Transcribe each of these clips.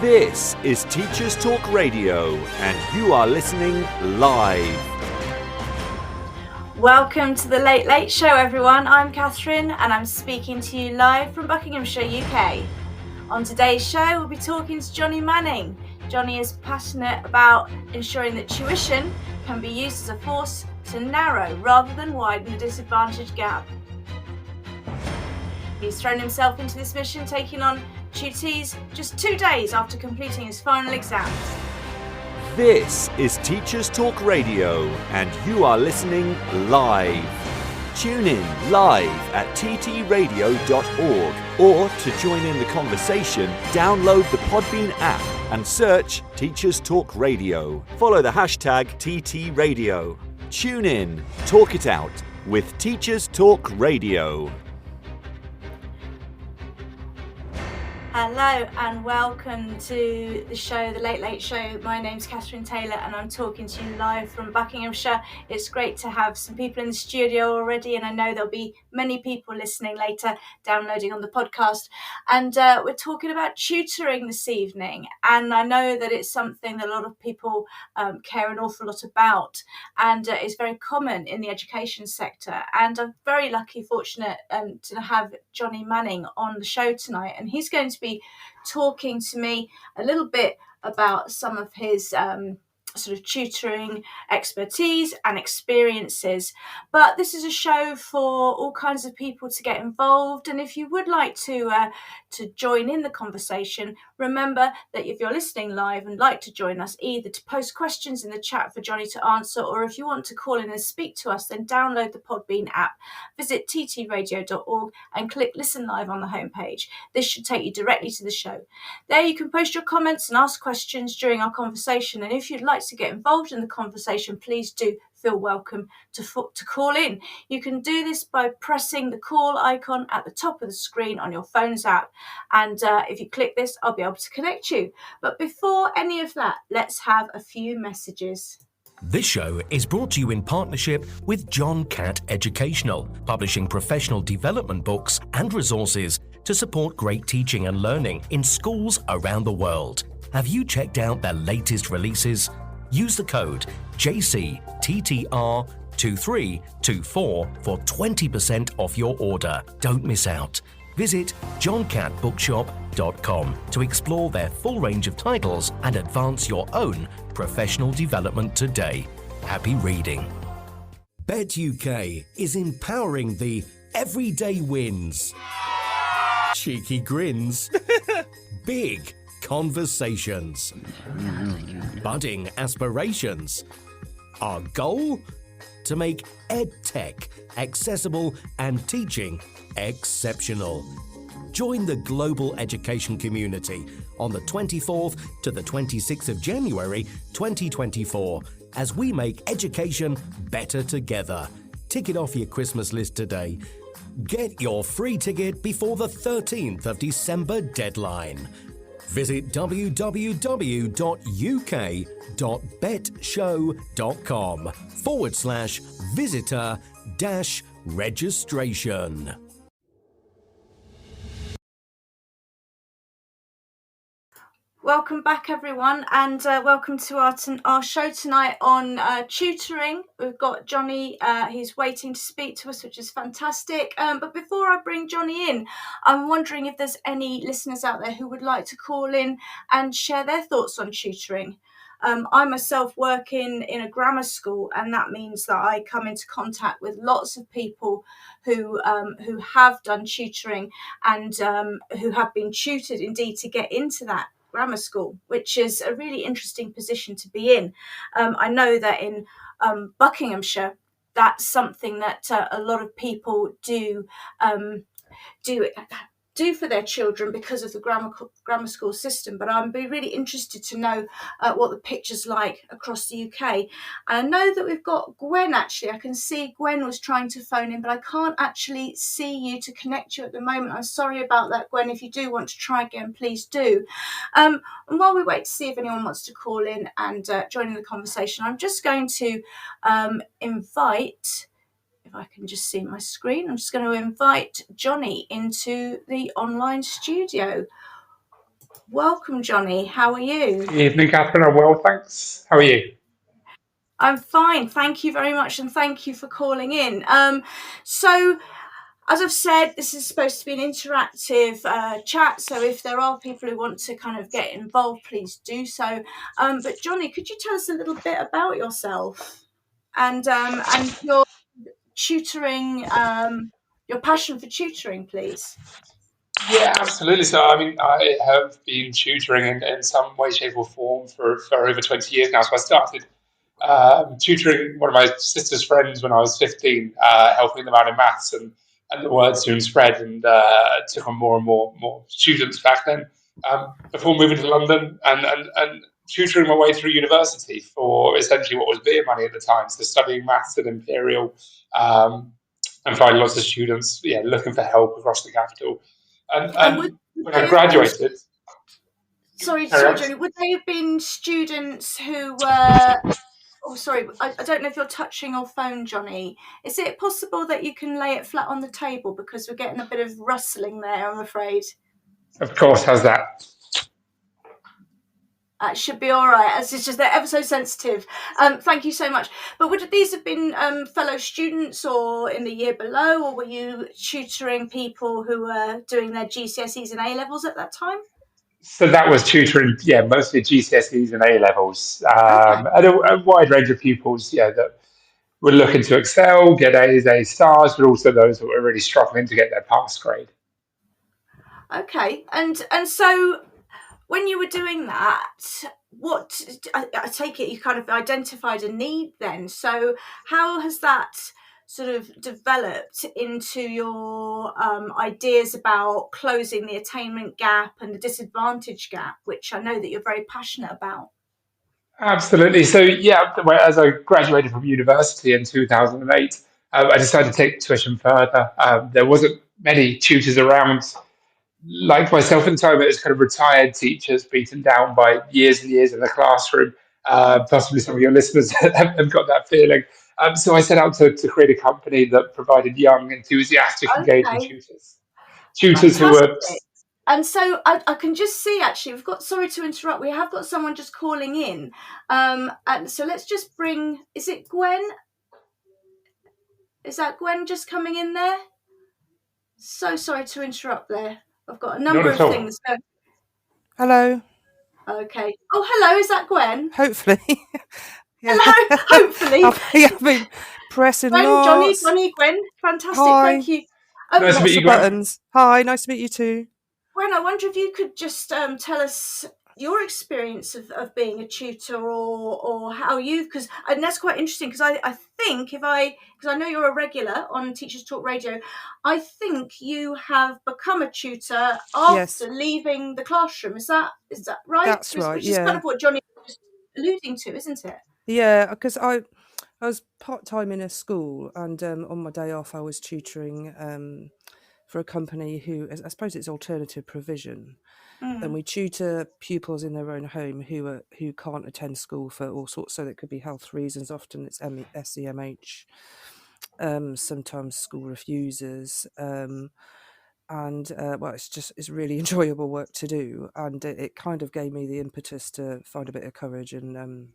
This is Teachers Talk Radio, and you are listening live. Welcome to the Late Late Show, everyone. I'm Kathryn, and I'm speaking to you live from Buckinghamshire, UK. On today's show, we'll be talking to Johnny Manning. Johnny is passionate about ensuring that tuition can be used as a force to narrow rather than widen the disadvantage gap. He's thrown himself into this mission, taking on tutees just 2 days after completing his final exams. This is Teachers Talk Radio, and you are listening live. Tune in live at ttradio.org, or to join in the conversation, download the Podbean app and search Teachers Talk Radio. Follow the hashtag TTRadio. Tune in, talk it out with Teachers Talk Radio. Hello and welcome to the show, The Late Late Show. My name's Kathryn Taylor and I'm talking to you live from Buckinghamshire. It's great to have some people in the studio already, and I know there'll be many people listening later, downloading on the podcast. And we're talking about tutoring this evening, and I know that it's something that a lot of people care an awful lot about, and is very common in the education sector. And I'm very lucky, fortunate to have Johnny Manning on the show tonight, and he's going to be talking to me a little bit about some of his sort of tutoring expertise and experiences. But this is a show for all kinds of people to get involved, and if you would like to join in the conversation, remember that if you're listening live and like to join us, either to post questions in the chat for Johnny to answer, or if you want to call in and speak to us, then download the Podbean app, visit ttradio.org and click listen live on the homepage. This should take you directly to the show. There you can post your comments and ask questions during our conversation, and if you'd like to get involved in the conversation, please do feel welcome to call in. You can do this by pressing the call icon at the top of the screen on your phone's app, and if you click this, I'll be able to connect you. But before any of that, let's have a few messages. This show is brought to you in partnership with John Catt Educational, publishing professional development books and resources to support great teaching and learning in schools around the world. Have you checked out their latest releases? Use the code JCTTR2324 for 20% off your order. Don't miss out. Visit johncattbookshop.com to explore their full range of titles and advance your own professional development today. Happy reading. Bet UK is empowering the everyday wins, cheeky grins, big conversations, budding aspirations. Our goal? To make EdTech accessible and teaching exceptional. Join the global education community on the 24th to the 26th of January 2024 as we make education better together. Tick it off your Christmas list today. Get your free ticket before the 13th of December deadline. Visit www.uk.betshow.com/visitor-registration. Welcome back, everyone, and welcome to our show tonight on tutoring. We've got Johnny, he's waiting to speak to us, which is fantastic. But before I bring Johnny in, I'm wondering if there's any listeners out there who would like to call in and share their thoughts on tutoring. I myself work in a grammar school, and that means that I come into contact with lots of people who have done tutoring and who have been tutored indeed to get into that grammar school, which is a really interesting position to be in. I know that in Buckinghamshire, that's something that a lot of people do for their children because of the grammar school system. But I'd be really interested to know what the picture's like across the UK. And I know that we've got Gwen, actually. I can see Gwen was trying to phone in, but I can't actually see you to connect you at the moment. I'm sorry about that, Gwen. If you do want to try again, please do. And while we wait to see if anyone wants to call in and join in the conversation, I'm just going to invite... If I can just see my screen, I'm just going to invite Johnny into the online studio. Welcome, Johnny. How are you? Good evening, Kathryn. I'm well, thanks. How are you? I'm fine. Thank you very much, and thank you for calling in. So, as I've said, this is supposed to be an interactive chat. So, if there are people who want to kind of get involved, please do so. But Johnny, could you tell us a little bit about yourself and your tutoring, your passion for tutoring, please? Yeah, absolutely. So, I mean, I have been tutoring in some way, shape, or form for over 20 years now. So, I started tutoring one of my sister's friends when I was 15, helping them out in maths, and the word soon spread and took on more and more students back then. Before moving to London and tutoring my way through university for essentially what was beer money at the time, so studying maths at Imperial, and finding lots of students, looking for help across the capital. And would, And would when I they have been graduated, sorry, carry sorry, on. Johnny, would they have been students who were oh, sorry, I don't know if you're touching your phone, Johnny. Is it possible that you can lay it flat on the table because we're getting a bit of rustling there, I'm afraid? Of course, how's that? It should be all right. It's just they're ever so sensitive. Thank you so much. But would these have been fellow students or in the year below, or were you tutoring people who were doing their GCSEs and A levels at that time? So that was tutoring, mostly GCSEs and A levels, Okay. and a wide range of pupils, that were looking to excel, get A's, A stars, but also those that were really struggling to get their pass grade. Okay. And so when you were doing that, what I take it you kind of identified a need then. So how has that sort of developed into your ideas about closing the attainment gap and the disadvantage gap, which I know that you're very passionate about? Absolutely. So, as I graduated from university in 2008, I decided to take tuition further. There wasn't many tutors around like myself in the time. It was kind of retired teachers beaten down by years and years in the classroom. Possibly some of your listeners have got that feeling. So I set out to create a company that provided young, enthusiastic, engaging Okay, tutors. Tutors who were. fantastic. And so I can just see, actually, we've got, sorry to interrupt, we have got someone just calling in. And so let's just bring, is it Gwen? Is that Gwen just coming in there? So sorry to interrupt there. I've got a Not number at of all. things going. Hello. Okay. Oh, hello. Is that Gwen? Hopefully. Yeah. Hello. Hopefully. I've been pressing Gwen, Johnny, lots. Gwen. Fantastic. Hi. Thank you. Nice to meet Lots you, of Gwen. buttons. Hi, nice to meet you too. Gwen, I wonder if you could just tell us your experience of being a tutor or how you, and that's quite interesting because I think because I know you're a regular on Teachers Talk Radio, I think you have become a tutor Yes, after leaving the classroom. Is that right? that's right. Which is kind Yeah. of what Johnny was just alluding to, isn't it? Yeah, because I was part-time in a school, and on my day off I was tutoring for a company who, I suppose it's alternative provision. And we tutor pupils in their own home who can't attend school for all sorts. So it could be health reasons. Often it's SEMH. Sometimes school refusers. And well, it's really enjoyable work to do, and it kind of gave me the impetus to find a bit of courage and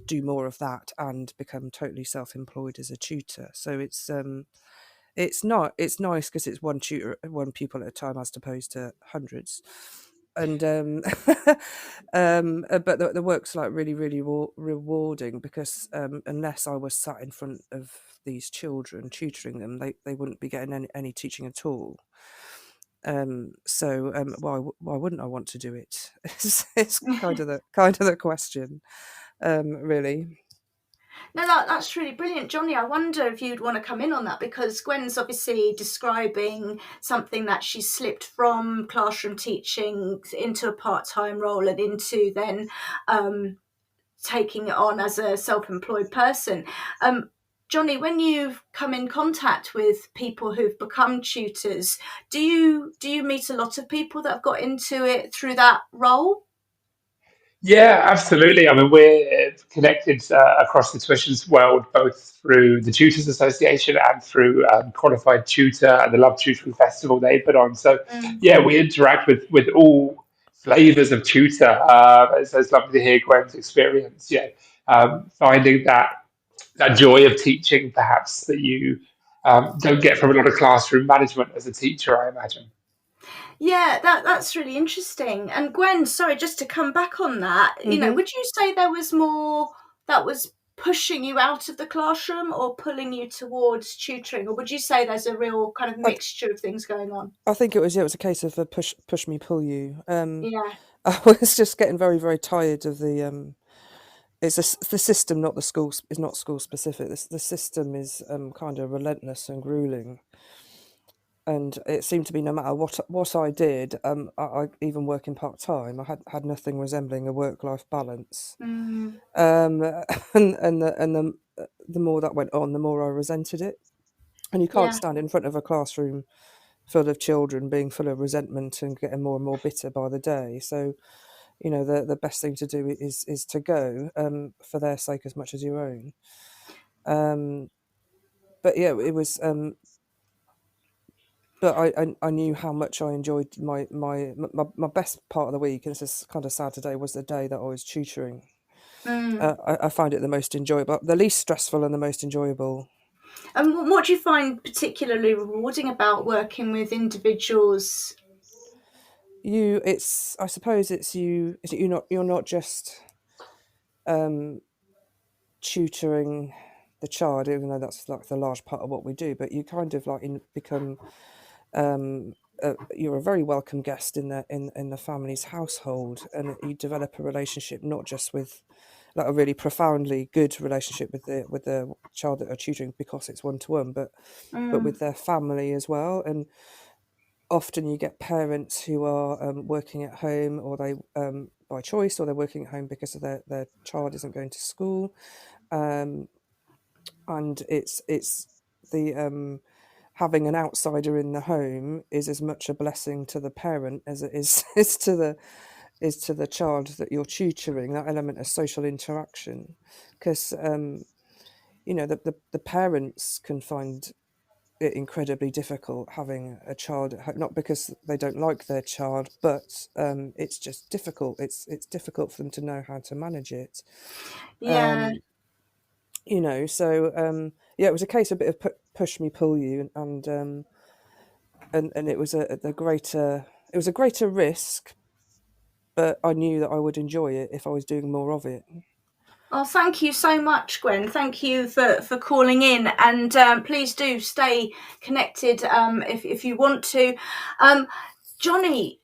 do more of that and become totally self-employed as a tutor. So it's nice because it's one pupil at a time as opposed to hundreds, and but the work's like really rewarding because unless I was sat in front of these children tutoring them, they wouldn't be getting any teaching at all. So why wouldn't I want to do it? It's kind of the question, really. No, that's really brilliant. Johnny, I wonder if you'd want to come in on that because Gwen's obviously describing something that she slipped from classroom teaching into a part-time role and into then taking it on as a self-employed person. Johnny, when you've come in contact with people who've become tutors, do you meet a lot of people that have got into it through that role? Yeah, absolutely. I mean, we're connected across the tuitions world, both through the Tutors Association and through Qualified Tutor and the Love Tutoring Festival they put on. So, Mm. yeah, we interact with all flavors of tutor. It's lovely to hear Gwen's experience. Yeah, finding that joy of teaching, perhaps that you don't get from a lot of classroom management as a teacher, I imagine. Yeah, that's really interesting. And Gwen, sorry, just to come back on that, Hmm. would you say there was more that was pushing you out of the classroom or pulling you towards tutoring, or would you say there's a real kind of I, mixture of things going on? I think it was a case of a push me pull you. Yeah, I was just getting very very tired of the system, not the school. Is not school specific. The system is kind of relentless and grueling, and it seemed to be no matter what I did, I even working part time, I had nothing resembling a work life balance. mm, Um, and the more that went on, the more I resented it. And you can't yeah, stand in front of a classroom full of children being full of resentment and getting more and more bitter by the day. So the best thing to do is to go, for their sake as much as your own. Um, but yeah, it was. But I knew how much I enjoyed my best part of the week, and this is kind of sad today, was the day that I was tutoring. mm. I find it the most enjoyable, the least stressful, and the most enjoyable. And what do you find particularly rewarding about working with individuals? I suppose it's you. Is it you're not just um, tutoring the child, even though that's like the large part of what we do. But you kind of like become you're a very welcome guest in the family's household, and you develop a relationship not just with like a really profoundly good relationship with the child that are tutoring because it's one to one, but Mm, with their family as well. And often you get parents who are working at home, or they by choice, or they're working at home because of their child isn't going to school, um, and it's the having an outsider in the home is as much a blessing to the parent as it is is to the child that you're tutoring. That element of social interaction, because the parents can find it incredibly difficult having a child at home, not because they don't like their child, but it's just difficult. It's difficult for them to know how to manage it. yeah. Um, so yeah, it was a case of a bit of push me pull you, and it was a greater risk, but I knew that I would enjoy it if I was doing more of it. Oh, thank you so much, Gwen. Thank you for calling in, and please do stay connected if you want to. Johnny,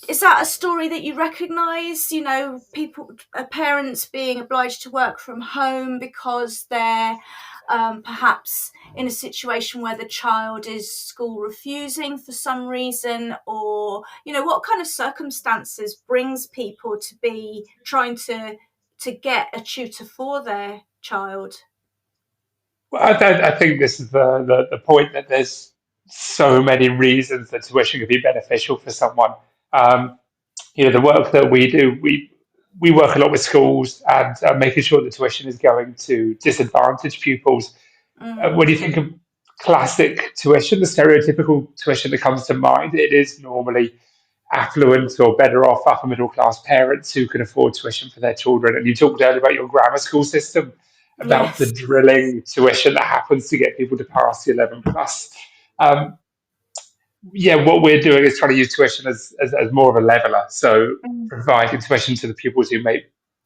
is that a story that you recognise? People, parents being obliged to work from home because they're perhaps in a situation where the child is school refusing for some reason, or what kind of circumstances brings people to be trying to get a tutor for their child? Well, I think this is the point that there's so many reasons that tuition could be beneficial for someone. Um, the work that we do, we work a lot with schools and making sure that tuition is going to disadvantaged pupils. Mm, When you think of classic tuition, the stereotypical tuition that comes to mind, it is normally affluent or better off upper middle class parents who can afford tuition for their children. And you talked earlier about your grammar school system, about the yes. drilling tuition that happens to get people to pass the 11 plus. Um, yeah, what we're doing is trying to use tuition as more of a leveler. So Mm. providing tuition to the pupils who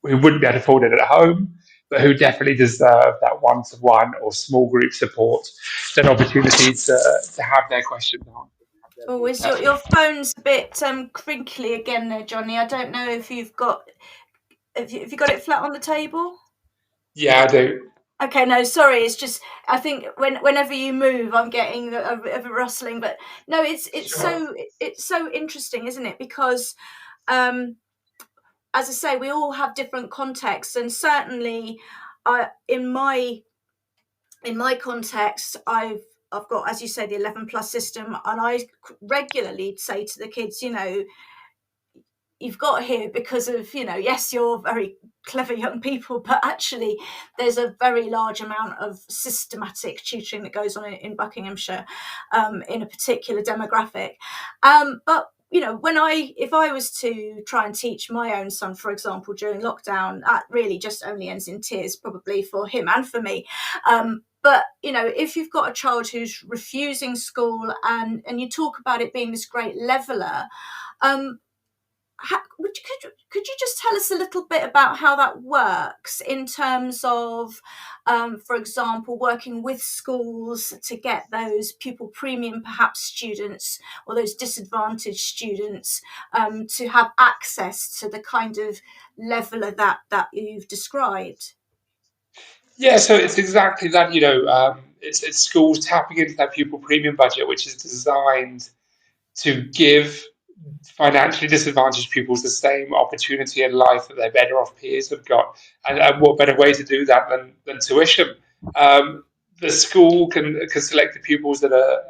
wouldn't be able to afford it at home, but who definitely deserve that one-to-one or small group support, that opportunity to have their questions answered, have their Oh, needs is met. your phone's a bit crinkly again there, Johnny? I don't know if you've got have you got it flat on the table? Yeah, I do. Okay, no, sorry. It's just I think whenever you move, I'm getting a bit of a rustling. But no, Sure. it's so interesting, isn't it? Because um, as I say, we all have different contexts, and certainly, in my context, I've got, as you say, the 11 plus system, and I regularly say to the kids, you've got here because of, yes, you're very clever young people, but actually there's a very large amount of systematic tutoring that goes on in Buckinghamshire in a particular demographic. But if I was to try and teach my own son, for example, during lockdown, that really just only ends in tears, probably for him and for me. But, if you've got a child who's refusing school and you talk about it being this great leveller, could you just tell us a little bit about how that works in terms of, for example, working with schools to get those pupil premium perhaps students or those disadvantaged students to have access to the kind of leveller that you've described? Yeah, so it's exactly that. It's schools tapping into that pupil premium budget, which is designed to give financially disadvantaged pupils the same opportunity in life that their better off peers have got. And what better way to do that than tuition? The school can select the pupils that are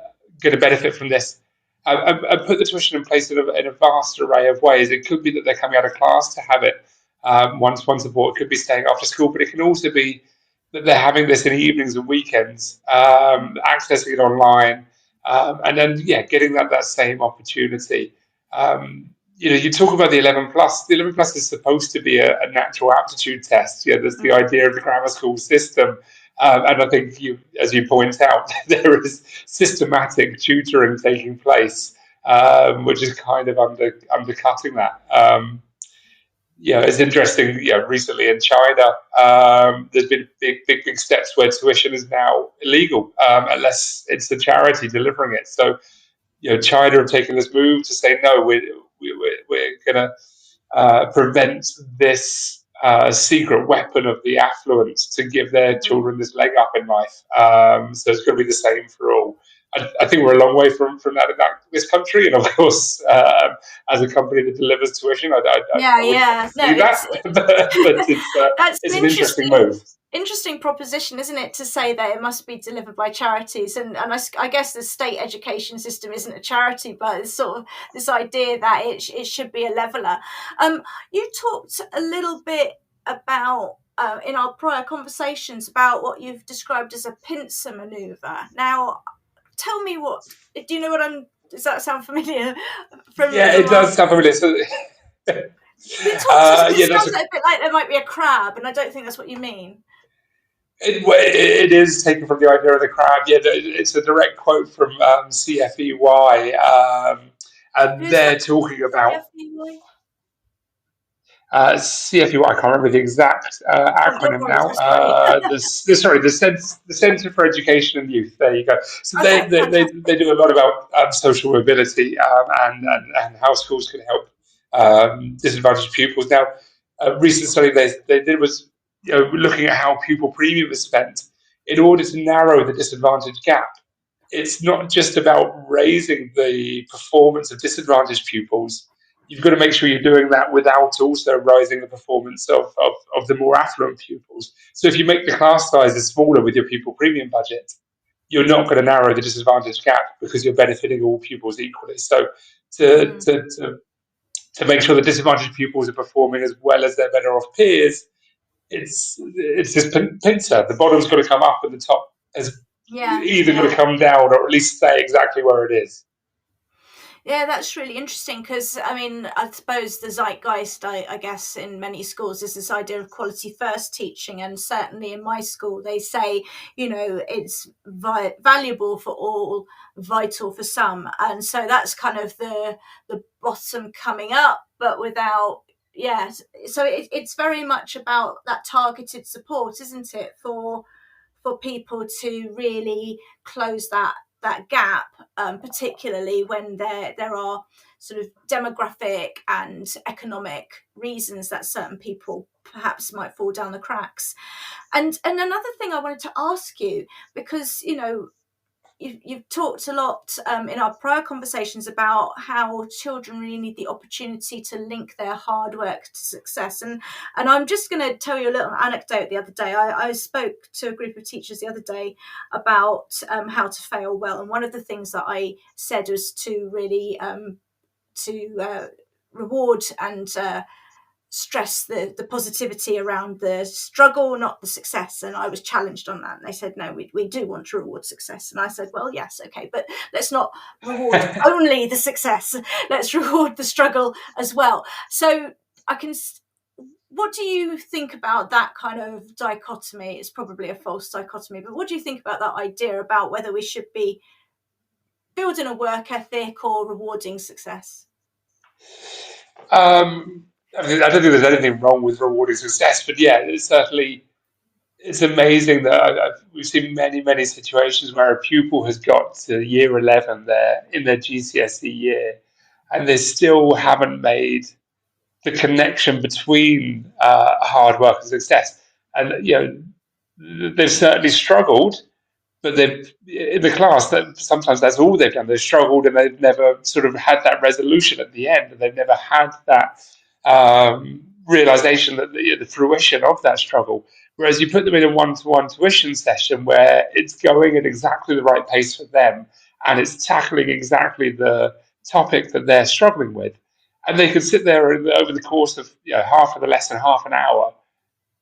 going to benefit from this and put the tuition in place in a vast array of ways. It could be that they're coming out of class to have it one support. It could be staying after school, but it can also be that they're having this in evenings and weekends, accessing it online, and then getting that same opportunity. You talk about the 11 plus. The 11 plus is supposed to be a natural aptitude test. There's the idea of the grammar school system, and I think as you point out, there is systematic tutoring taking place, which is kind of undercutting that. It's interesting. Recently in China, there's been big steps where tuition is now illegal unless it's the charity delivering it. So, China have taken this move to say no, we're going to prevent this secret weapon of the affluent to give their children this leg up in life. So it's going to be the same for all. I think we're a long way from that in this country, and of course, as a company that delivers tuition, I wouldn't see that, but it's an interesting move. Interesting proposition, isn't it, to say that it must be delivered by charities, and I guess the state education system isn't a charity, but it's sort of this idea that it should be a leveller. You talked a little bit about in our prior conversations about what you've described as a pincer manoeuvre. Now, tell me do you know what does that sound familiar? Yeah, it does sound familiar. So, it sounds a bit like there might be a crab, and I don't think that's what you mean. It is taken from the idea of the crab. Yeah, it's a direct quote from CFEY, and they're talking about CFEY. I can't remember the exact acronym now. The Centre for Education and Youth. There you go. So they do a lot about social mobility and how schools can help disadvantaged pupils. Now, a recent study they did was looking at how pupil premium is spent in order to narrow the disadvantage gap. It's not just about raising the performance of disadvantaged pupils. You've got to make sure you're doing that without also raising the performance of the more affluent pupils. So if you make the class sizes smaller with your pupil premium budget, you're not going to narrow the disadvantage gap because you're benefiting all pupils equally. So to make sure the disadvantaged pupils are performing as well as their better off peers, it's this pincer. The bottom's got to come up and the top is either going to come down or at least stay exactly where it is. Yeah, that's really interesting because, I suppose the zeitgeist, I guess, in many schools is this idea of quality first teaching. And certainly in my school, they say, it's valuable for all, vital for some. And so that's kind of the bottom coming up, but without, so it's very much about that targeted support, isn't it, for people to really close that gap, particularly when there are sort of demographic and economic reasons that certain people perhaps might fall down the cracks. And another thing I wanted to ask you, because you've talked a lot in our prior conversations about how children really need the opportunity to link their hard work to success. And I'm just going to tell you a little anecdote. The other day, I spoke to a group of teachers the other day about how to fail well. And one of the things that I said was to really reward and stress the positivity around the struggle, not the success. And I was challenged on that, and they said, no, we do want to reward success. And I said, well, yes, okay, but let's not reward only the success, let's reward the struggle as well. So what do you think about that kind of dichotomy? It's probably a false dichotomy, but what do you think about that idea about whether we should be building a work ethic or rewarding success? I don't think there's anything wrong with rewarding success, but yeah, it's amazing that we've seen many situations where a pupil has got to year 11 there in their GCSE year, and they still haven't made the connection between hard work and success. And they've certainly struggled, but they've in the class that sometimes that's all they've done. They've struggled and they've never sort of had that resolution at the end, and they've never had that realization that the fruition of that struggle. Whereas you put them in a one-to-one tuition session where it's going at exactly the right pace for them, and it's tackling exactly the topic that they're struggling with, and they can sit there over the course of half of the lesson, half an hour,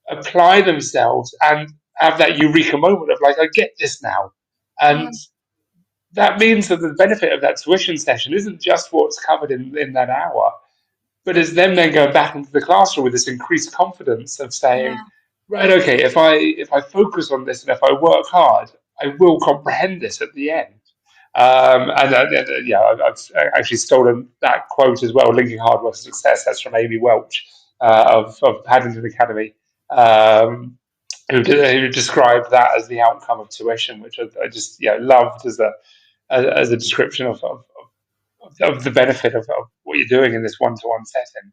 apply themselves and have that eureka moment of like, I get this now. And that means that the benefit of that tuition session isn't just what's covered in that hour, but it's them then going back into the classroom with this increased confidence of saying, right, okay, if I focus on this and if I work hard, I will comprehend this at the end. I've actually stolen that quote as well, linking hard work to success. That's from Amy Welch of Paddington Academy, who described that as the outcome of tuition, which I just loved as a description of the benefit of what you're doing in this one-to-one setting.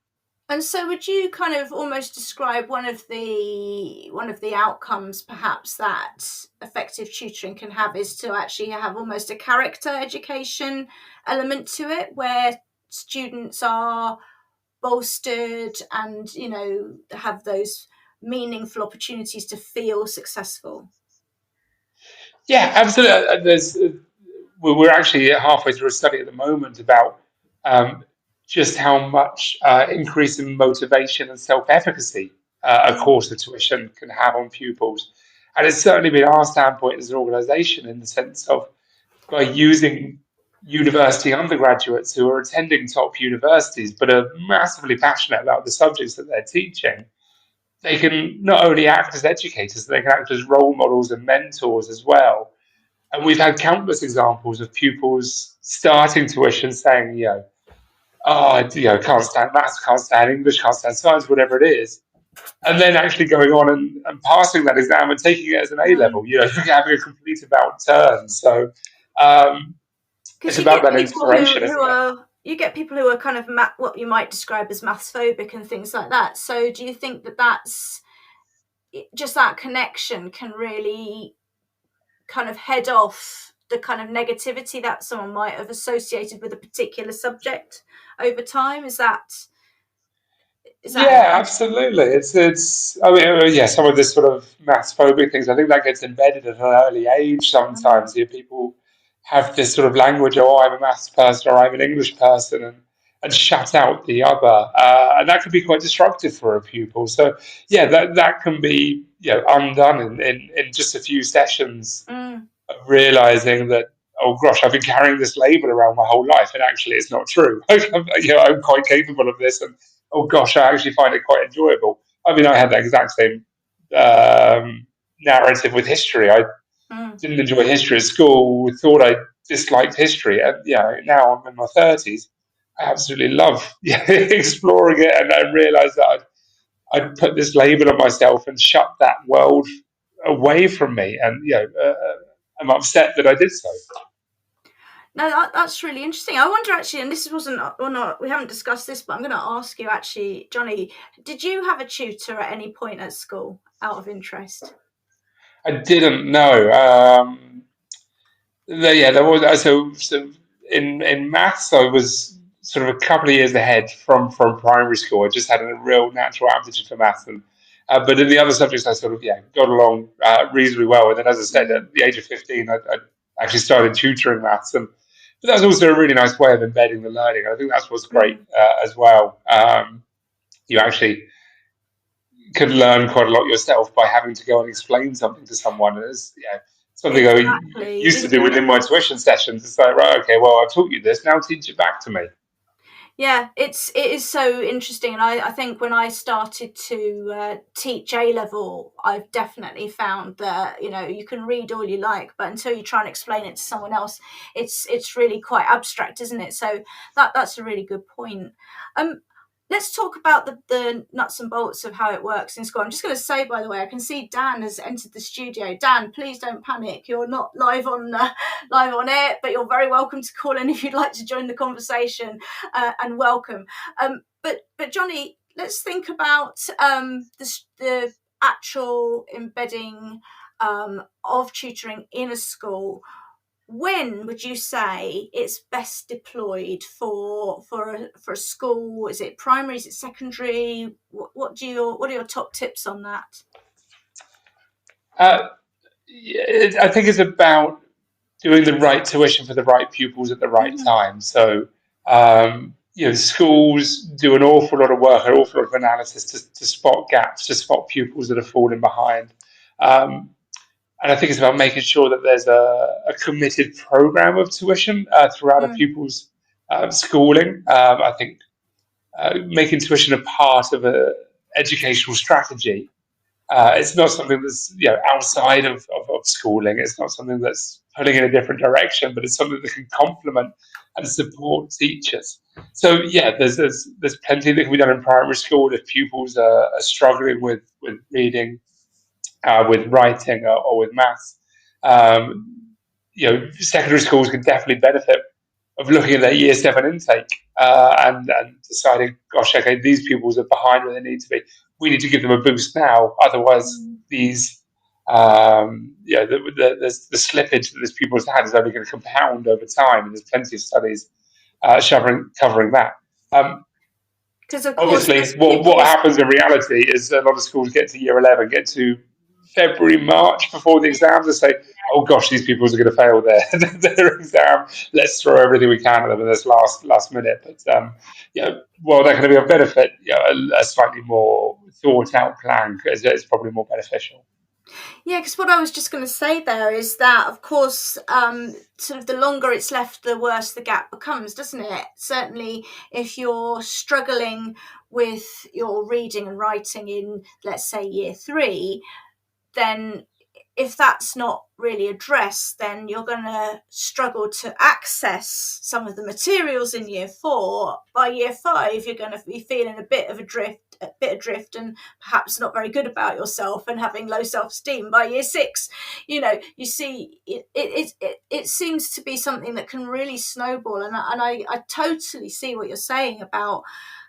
And so would you kind of almost describe one of the outcomes perhaps that effective tutoring can have is to actually have almost a character education element to it, where students are bolstered and have those meaningful opportunities to feel successful? Yeah, absolutely. We're actually halfway through a study at the moment about just how much increase in motivation and self-efficacy a course of tuition can have on pupils. And it's certainly been our standpoint as an organisation in the sense of by using university undergraduates who are attending top universities but are massively passionate about the subjects that they're teaching, they can not only act as educators, they can act as role models and mentors as well. And we've had countless examples of pupils starting tuition saying, can't stand maths, can't stand English, can't stand science, whatever it is. And then actually going on and passing that exam and taking it as an A-level, having a complete about turn. So it's about that inspiration, isn't it? You get people who are kind of what you might describe as maths phobic and things like that. So do you think that that's just that connection can really kind of head off the kind of negativity that someone might have associated with a particular subject over time? Is that yeah, absolutely. It's. I mean, some of this sort of maths phobic things. I think that gets embedded at an early age. Sometimes people have this sort of language. Oh, I'm a maths person, or I'm an English person, and shut out the other, and that can be quite destructive for a pupil. So yeah, that can be undone in just a few sessions of realizing that, oh gosh, I've been carrying this label around my whole life, and actually it's not true. I'm quite capable of this, and oh gosh, I actually find it quite enjoyable. I mean, I had that exact same narrative with history. I didn't enjoy history at school, thought I disliked history, and now I'm in my 30s. I absolutely love exploring it, and I realised that I'd put this label on myself and shut that world away from me, and I'm upset that I did so. No, that's really interesting. I wonder actually, and this wasn't, or not, we haven't discussed this, but I'm going to ask you actually, Johnny, did you have a tutor at any point at school out of interest? I didn't know. There was. So in maths, I was sort of a couple of years ahead from primary school. I just had a real natural aptitude for maths, but in the other subjects, I sort of got along reasonably well. And then, as I said, at the age of 15, I actually started tutoring maths, and But that's also a really nice way of embedding the learning. I think that's what's great as well. You actually can learn quite a lot yourself by having to go and explain something to someone. And it's something I Exactly. used to do within my tuition sessions. It's like, right, okay, well, I've taught you this, now teach it back to me. Yeah, it is so interesting, and I think when I started to teach A level, I've definitely found that you can read all you like, but until you try and explain it to someone else, it's really quite abstract, isn't it? So that's a really good point. Let's talk about the nuts and bolts of how it works in school. I'm just going to say, by the way, I can see Dan has entered the studio. Dan, please don't panic. You're not live on air, but you're very welcome to call in if you'd like to join the conversation, and welcome. But Johnny, let's think about the actual embedding of tutoring in a school. When would you say it's best deployed for a school? Is it primary? Is it secondary? What are your top tips on that? I think it's about doing the right tuition for the right pupils at the right time. So, schools do an awful lot of work, an awful lot of analysis to spot gaps, to spot pupils that are falling behind. And I think it's about making sure that there's a committed program of tuition throughout a pupil's schooling. I think making tuition a part of an educational strategy. It's not something that's outside of schooling. It's not something that's pulling in a different direction, but it's something that can complement and support teachers. So there's plenty that can be done in primary school if pupils are struggling with reading, with writing, or with maths. Secondary schools can definitely benefit of looking at their year 7 intake and deciding, gosh, okay, these pupils are behind where they need to be. We need to give them a boost now, otherwise these the slippage that this pupils had is only going to compound over time, and there's plenty of studies covering that. Because obviously, what happens in reality is a lot of schools get to year 11, get to February, March before the exams, and say, oh gosh, these pupils are going to fail their exam. Let's throw everything we can at them in this last minute. But while that can be of benefit, a slightly more thought out plan is probably more beneficial. Yeah, because what I was just going to say there is that, of course, sort of the longer it's left, the worse the gap becomes, doesn't it? Certainly, if you're struggling with your reading and writing in, let's say, year 3, then if that's not really addressed, then you're going to struggle to access some of the materials in year 4. By year 5, you're going to be feeling a bit adrift and perhaps not very good about yourself and having low self-esteem. By year 6, you see it seems to be something that can really snowball. And I totally see what you're saying about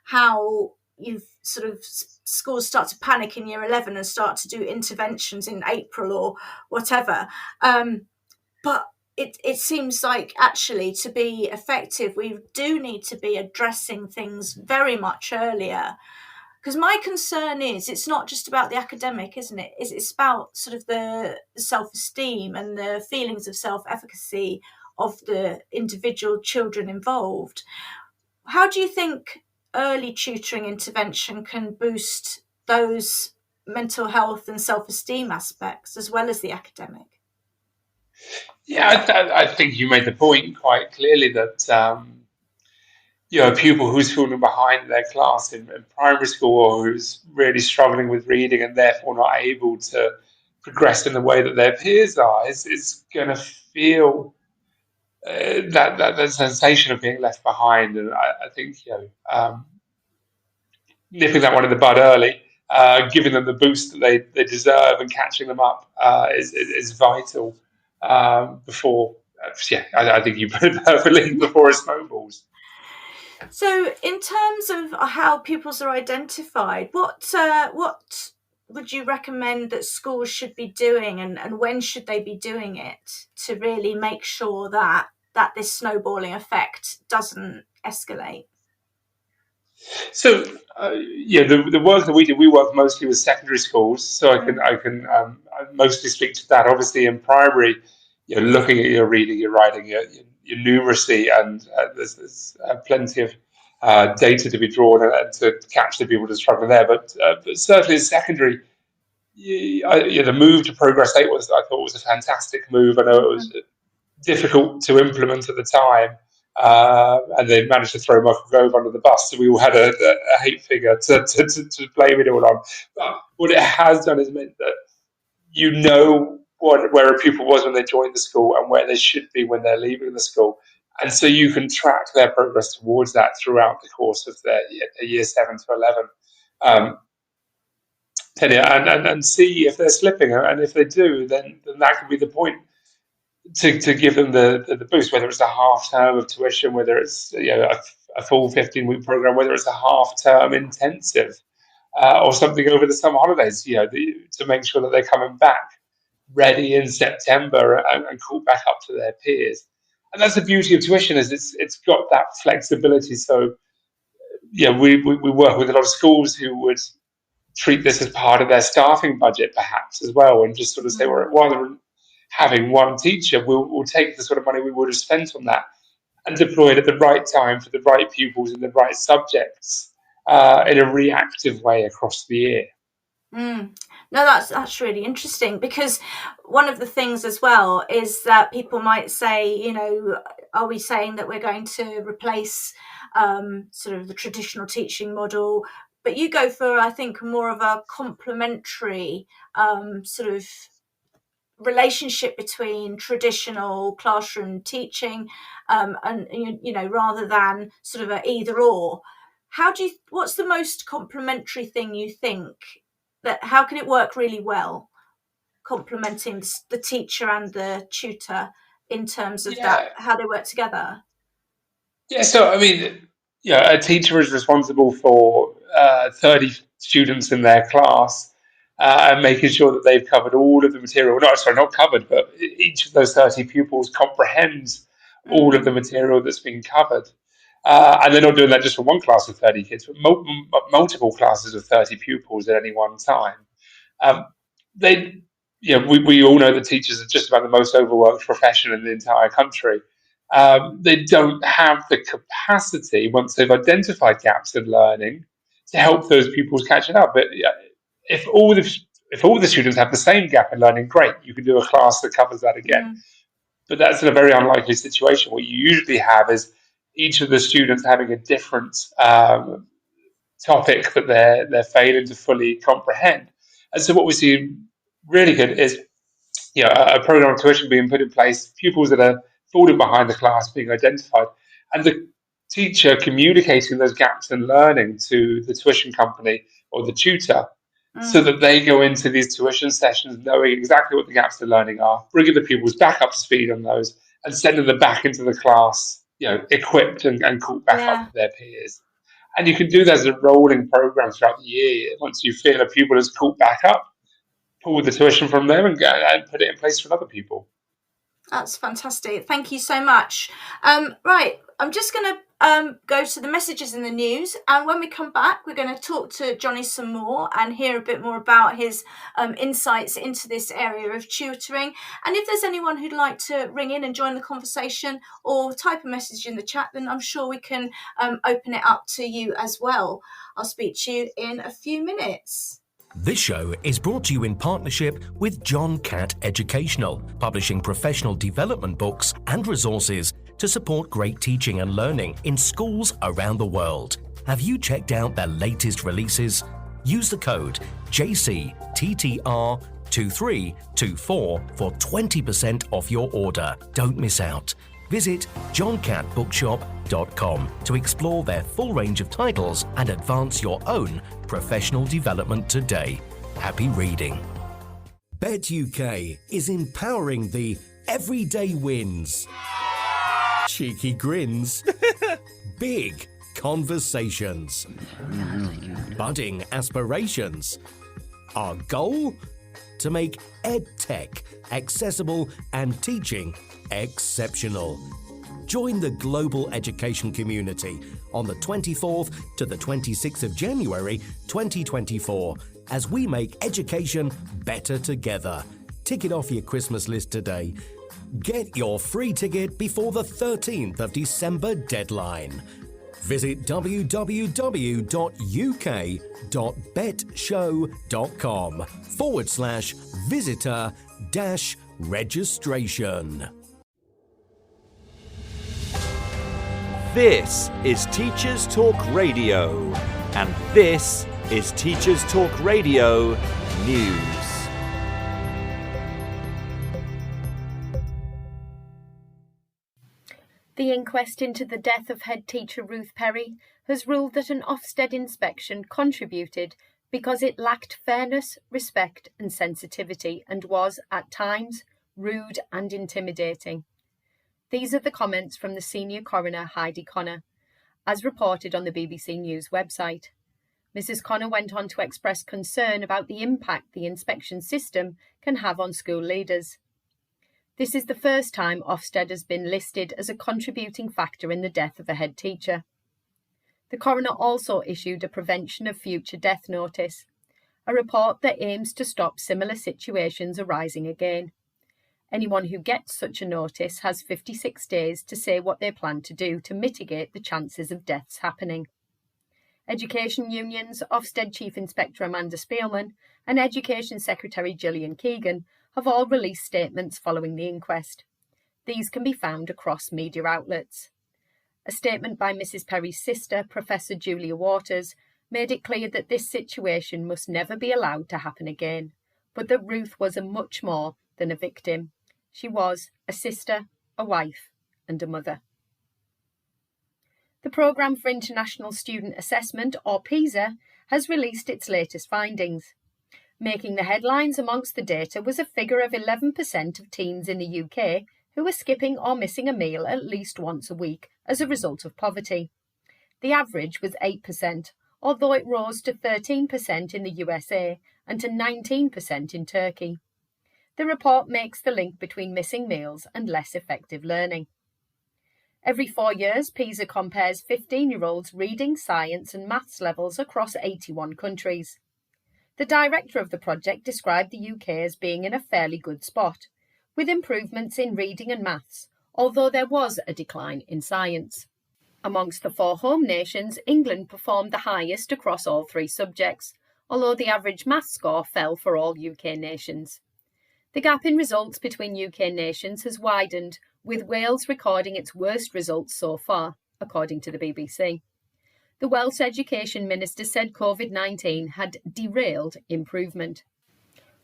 how you've sort of schools start to panic in year 11 and start to do interventions in April or whatever. But it seems like actually to be effective, we do need to be addressing things very much earlier. Because my concern is it's not just about the academic, isn't it? It's about sort of the self-esteem and the feelings of self-efficacy of the individual children involved. How do you think early tutoring intervention can boost those mental health and self-esteem aspects as well as the academic? Yeah, I think you made the point quite clearly that a pupil who's falling behind their class in primary school, or who's really struggling with reading and therefore not able to progress in the way that their peers are, is going to feel that sensation of being left behind. And I think nipping that one in the bud early, giving them the boost that they deserve, and catching them up is vital before. I think you put it perfectly, before it snowballs. So, in terms of how pupils are identified, what would you recommend that schools should be doing, and when should they be doing it to really make sure that this snowballing effect doesn't escalate? So, the work that we do, we work mostly with secondary schools, so I can mostly speak to that. Obviously, in primary, looking at your reading, your writing, your numeracy, and there's plenty of data to be drawn and to catch the people that struggle there. But certainly in secondary, the move to Progress 8 I thought was a fantastic move. I know it was difficult to implement at the time, and they managed to throw Michael Gove under the bus, so we all had a hate figure to blame it all on. But what it has done is meant that you know where a pupil was when they joined the school and where they should be when they're leaving the school. And so you can track their progress towards that throughout the course of their year 7 to 11 tenure, and see if they're slipping. And if they do, then that can be the point to give them the boost, whether it's a half term of tuition, whether it's a full 15-week program, whether it's a half term intensive, or something over the summer holidays, to make sure that they're coming back ready in September and caught back up to their peers. And that's the beauty of tuition, is it's got that flexibility. So we work with a lot of schools who would treat this as part of their staffing budget perhaps as well, and just sort of say, well, rather than having one teacher, we'll take the sort of money we would have spent on that and deploy it at the right time for the right pupils in the right subjects, in a reactive way across the year. No, that's really interesting, because one of the things as well is that people might say, are we saying that we're going to replace sort of the traditional teaching model? But you go for, I think, more of a complementary sort of relationship between traditional classroom teaching and rather than sort of an either or. What's the most complementary thing you think? How can it work really well, complementing the teacher and the tutor in terms of that, how they work together? Yeah, so I mean, a teacher is responsible for 30 students in their class, and making sure that they've covered all of the material. Not covered, but each of those 30 pupils comprehends all of the material that's been covered. And they're not doing that just for one class of 30 kids, but multiple classes of 30 pupils at any one time. We all know that teachers are just about the most overworked profession in the entire country. They don't have the capacity, once they've identified gaps in learning, to help those pupils catch it up. But if all the students have the same gap in learning, great, you can do a class that covers that again. But that's in a very unlikely situation. What you usually have is each of the students having a different topic that they're failing to fully comprehend. And so what we see really good is a program of tuition being put in place, pupils that are falling behind the class being identified, and the teacher communicating those gaps in learning to the tuition company or the tutor, so that they go into these tuition sessions knowing exactly what the gaps in learning are, bringing the pupils back up to speed on those, and sending them back into the class, equipped and caught back up to their peers. And you can do that as a rolling program throughout the year. Once you feel a pupil is caught back up, pull the tuition from them and put it in place for other people. That's fantastic. Thank you so much. Right, I'm just going to go to the messages in the news, and when we come back, we're going to talk to Johnny some more and hear a bit more about his insights into this area of tutoring. And if there's anyone who'd like to ring in and join the conversation or type a message in the chat, then I'm sure we can open it up to you as well. I'll speak to you in a few minutes. This show is brought to you in partnership with John Catt Educational, publishing professional development books and resources to support great teaching and learning in schools around the world. Have you checked out their latest releases? Use the code JCTTR2324 for 20% off your order. Don't miss out. Visit johncattbookshop.com to explore their full range of titles and advance your own professional development today. Happy reading. Bet UK is empowering the everyday wins, cheeky grins, big conversations, budding aspirations. Our goal? To make EdTech accessible and teaching exceptional. Join the global education community on the 24th to the 26th of January 2024 as we make education better together. Tick it off your Christmas list today. Get your free ticket before the 13th of December deadline. Visit www.uk.betshow.com/visitor-registration. This is Teachers Talk Radio, and this is Teachers Talk Radio News. The inquest into the death of head teacher Ruth Perry has ruled that an Ofsted inspection contributed because it lacked fairness, respect and sensitivity and was, at times, rude and intimidating. These are the comments from the senior coroner Heidi Connor, as reported on the BBC News website. Mrs. Connor went on to express concern about the impact the inspection system can have on school leaders. This is the first time Ofsted has been listed as a contributing factor in the death of a head teacher. The coroner also issued a Prevention of Future Death Notice, a report that aims to stop similar situations arising again. Anyone who gets such a notice has 56 days to say what they plan to do to mitigate the chances of deaths happening. Education unions, Ofsted Chief Inspector Amanda Spielman and Education Secretary Gillian Keegan have all released statements following the inquest. These can be found across media outlets. A statement by Mrs. Perry's sister, Professor Julia Waters, made it clear that this situation must never be allowed to happen again, but that Ruth was a much more than a victim. She was a sister, a wife, and a mother. The Programme for International Student Assessment, or PISA, has released its latest findings. Making the headlines amongst the data was a figure of 11% of teens in the UK who were skipping or missing a meal at least once a week as a result of poverty. The average was 8%, although it rose to 13% in the USA and to 19% in Turkey. The report makes the link between missing meals and less effective learning. Every 4 years, PISA compares 15-year-olds' reading, science and maths levels across 81 countries. The director of the project described the UK as being in a fairly good spot, with improvements in reading and maths, although there was a decline in science. Amongst the 4 home nations, England performed the highest across all 3 subjects, although the average maths score fell for all UK nations. The gap in results between UK nations has widened, with Wales recording its worst results so far, according to the BBC. The Welsh Education Minister said COVID-19 had derailed improvement.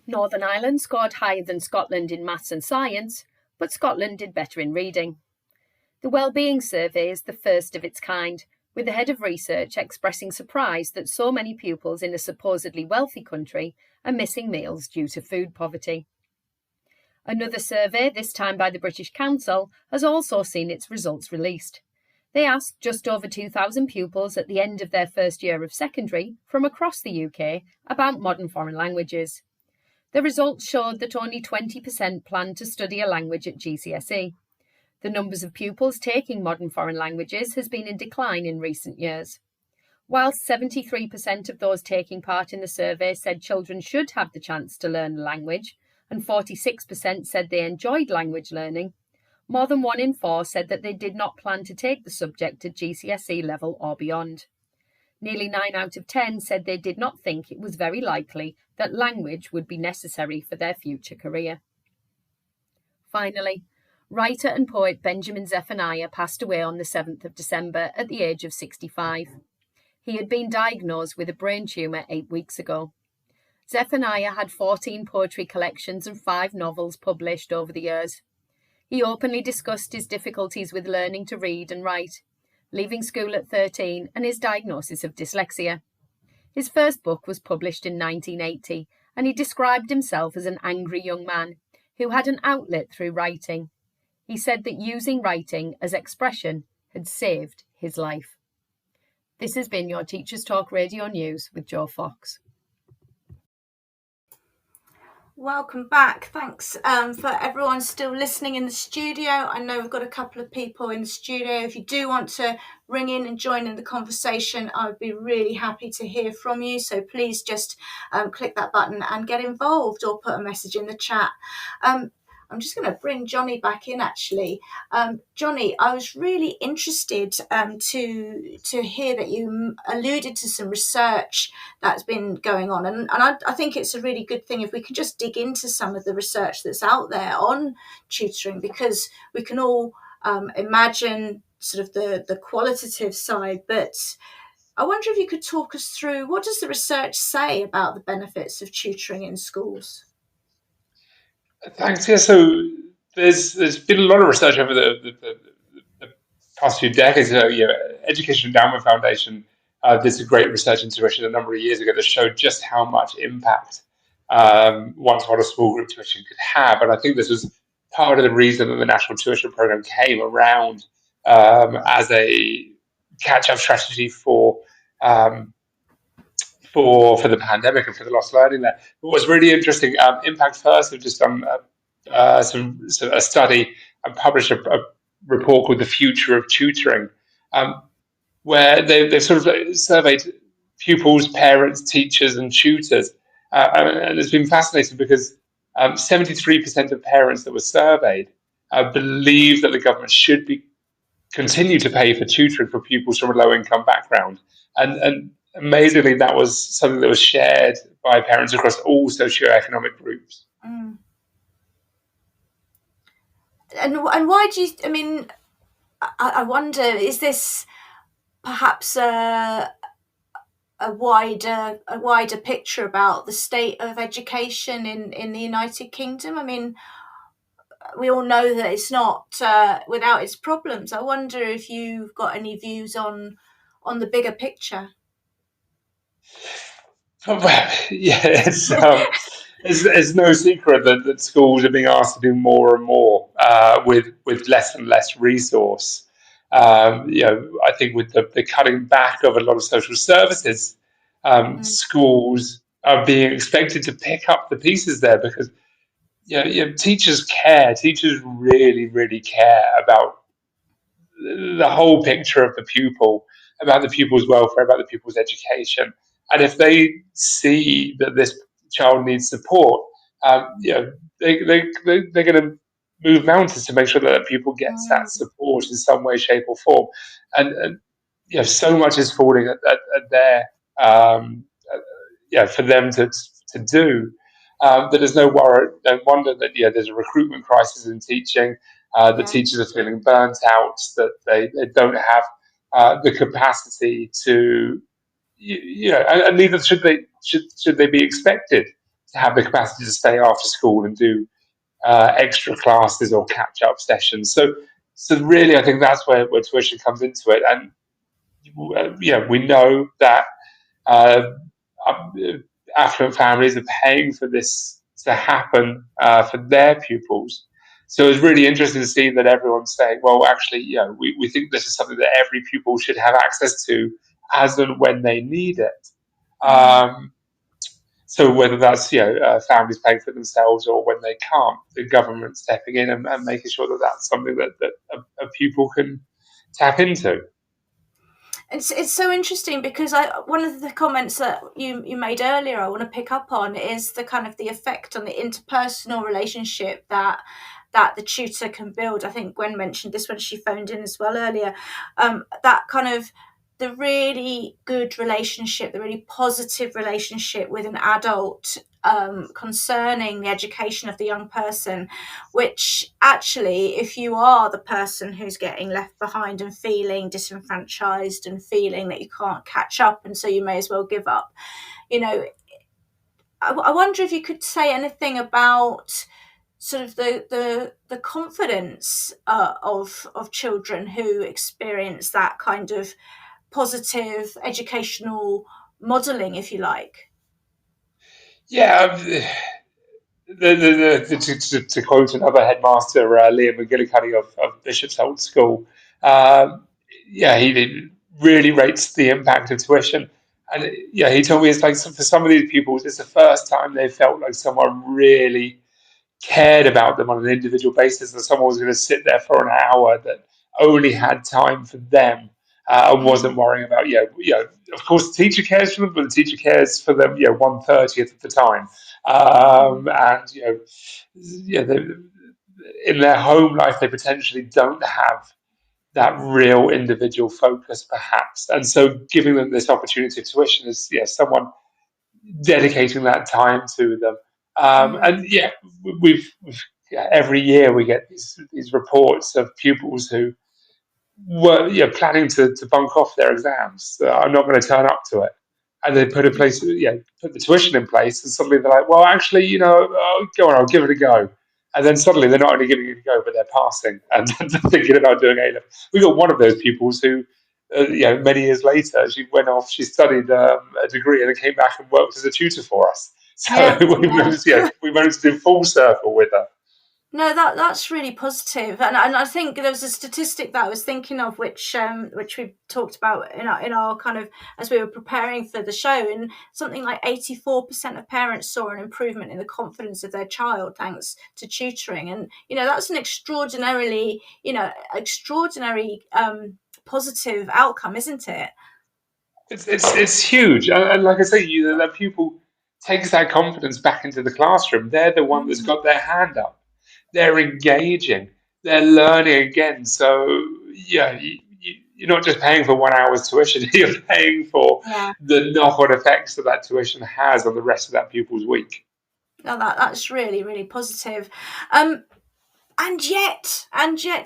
Northern Ireland scored higher than Scotland in maths and science, but Scotland did better in reading. The Wellbeing Survey is the first of its kind, with the head of research expressing surprise that so many pupils in a supposedly wealthy country are missing meals due to food poverty. Another survey, this time by the British Council, has also seen its results released. They asked just over 2,000 pupils at the end of their first year of secondary from across the UK about modern foreign languages. The results showed that only 20% planned to study a language at GCSE. The numbers of pupils taking modern foreign languages has been in decline in recent years. Whilst 73% of those taking part in the survey said children should have the chance to learn a language, and 46% said they enjoyed language learning, more than 1 in 4 said that they did not plan to take the subject at GCSE level or beyond. Nearly 9 out of 10 said they did not think it was very likely that language would be necessary for their future career. Finally, writer and poet Benjamin Zephaniah passed away on the 7th of December at the age of 65. He had been diagnosed with a brain tumour 8 weeks ago. Zephaniah had 14 poetry collections and 5 novels published over the years. He openly discussed his difficulties with learning to read and write, leaving school at 13 and his diagnosis of dyslexia. His first book was published in 1980, and he described himself as an angry young man who had an outlet through writing. He said that using writing as expression had saved his life. This has been your Teachers Talk Radio News with Jo Fox. Welcome back. Thanks for everyone still listening in the studio. I know we've got a couple of people in the studio. If you do want to ring in and join in the conversation, I would be really happy to hear from you. So please just click that button and get involved or put a message in the chat. I I'm just going to bring Johnny back in, actually. Johnny, I was really interested to hear that you alluded to some research that's been going on. And I think it's a really good thing if we can just dig into some of the research that's out there on tutoring, because we can all imagine sort of the qualitative side, but I wonder if you could talk us through, what does the research say about the benefits of tutoring in schools? Thanks. Yeah, so there's been a lot of research over the past few decades. Education Endowment Foundation did some great research into tuition a number of years ago that showed just how much impact one-to-one or small group tuition could have. And I think this was part of the reason that the National Tuition Program came around as a catch-up strategy um, for the pandemic and for the lost learning there. But what's really interesting, Impact First have just done a study and published a report called "The Future of Tutoring," where they've sort of surveyed pupils, parents, teachers, and tutors, and it's been fascinating because 73% of parents that were surveyed believe that the government should be continue to pay for tutoring for pupils from a low income background. And amazingly, that was something that was shared by parents across all socioeconomic groups. Mm. And why do you, I mean, I wonder, is this perhaps a wider picture about the state of education in the United Kingdom? I mean, we all know that it's not without its problems. I wonder if you've got any views on the bigger picture. Well, yeah, it's no secret that schools are being asked to do more and more with less and less resource. I think with the cutting back of a lot of social services, schools are being expected to pick up the pieces there because teachers care. Teachers really, really care about the whole picture of the pupil, about the pupil's welfare, about the pupil's education. And if they see that this child needs support, they're going to move mountains to make sure that that pupil gets that support in some way, shape, or form. And so much is falling at their for them to do. That there's no wonder that there's a recruitment crisis in teaching. The teachers are feeling burnt out, that they don't have the capacity to, and neither should they be expected to have the capacity to stay after school and do extra classes or catch up sessions. So really, I think that's where tuition comes into it. And we know that affluent families are paying for this to happen for their pupils. So it's really interesting to see that everyone's saying, well, actually, we think this is something that every pupil should have access to as and when they need it. So whether that's families paying for it themselves or when they can't, the government stepping in and making sure that that's something that a pupil can tap into. It's so interesting because one of the comments that you made earlier I want to pick up on is the kind of the effect on the interpersonal relationship that the tutor can build. I think Gwen mentioned this when she phoned in as well earlier. That kind of the really good relationship, the really positive relationship with an adult concerning the education of the young person, which actually, if you are the person who's getting left behind and feeling disenfranchised and feeling that you can't catch up and so you may as well give up, I wonder if you could say anything about sort of the confidence of children who experience that kind of positive educational modelling, if you like. Yeah, to quote another headmaster, Liam McGillicuddy of Bishop's Old School, he really rates the impact of tuition. And he told me it's like for some of these pupils, it's the first time they felt like someone really cared about them on an individual basis, and someone was going to sit there for an hour that only had time for them and wasn't worrying about, of course the teacher cares for them, but the teacher cares for them, 1/30 of the time. And in their home life, they potentially don't have that real individual focus, perhaps. And so giving them this opportunity of tuition is, someone dedicating that time to them. And every year we get these reports of pupils who were planning to bunk off their exams. I'm not going to turn up to it. And they put the tuition in place, and suddenly they're like, well, actually, go on, I'll give it a go. And then suddenly they're not only giving it a go, but they're passing and thinking about doing A level. We got one of those pupils who, many years later, she went off, she studied a degree, and then came back and worked as a tutor for us. So we managed to do full circle with her. No, that's really positive, and I think there was a statistic that I was thinking of, which we talked about in our kind of as we were preparing for the show, and something like 84% of parents saw an improvement in the confidence of their child thanks to tutoring, and that's an extraordinary positive outcome, isn't it? It's huge, and like I say, that pupil takes that confidence back into the classroom. They're the one that's got their hand up. They're engaging, they're learning again. So, you're not just paying for 1 hour's tuition, you're paying for the knock-on effects that tuition has on the rest of that pupil's week. No, that's really, really positive. And yet,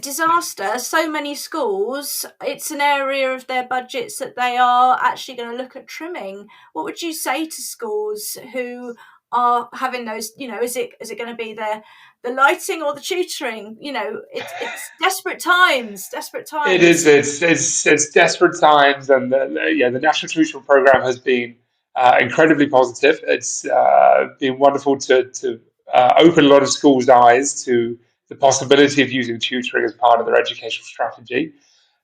disaster. So many schools, it's an area of their budgets that they are actually going to look at trimming. What would you say to schools who are having those? Is it going to be the lighting or the tutoring? It's desperate times. It is. It's desperate times, and the National Tutoring Program has been incredibly positive. It's been wonderful to open a lot of schools' eyes to the possibility of using tutoring as part of their educational strategy.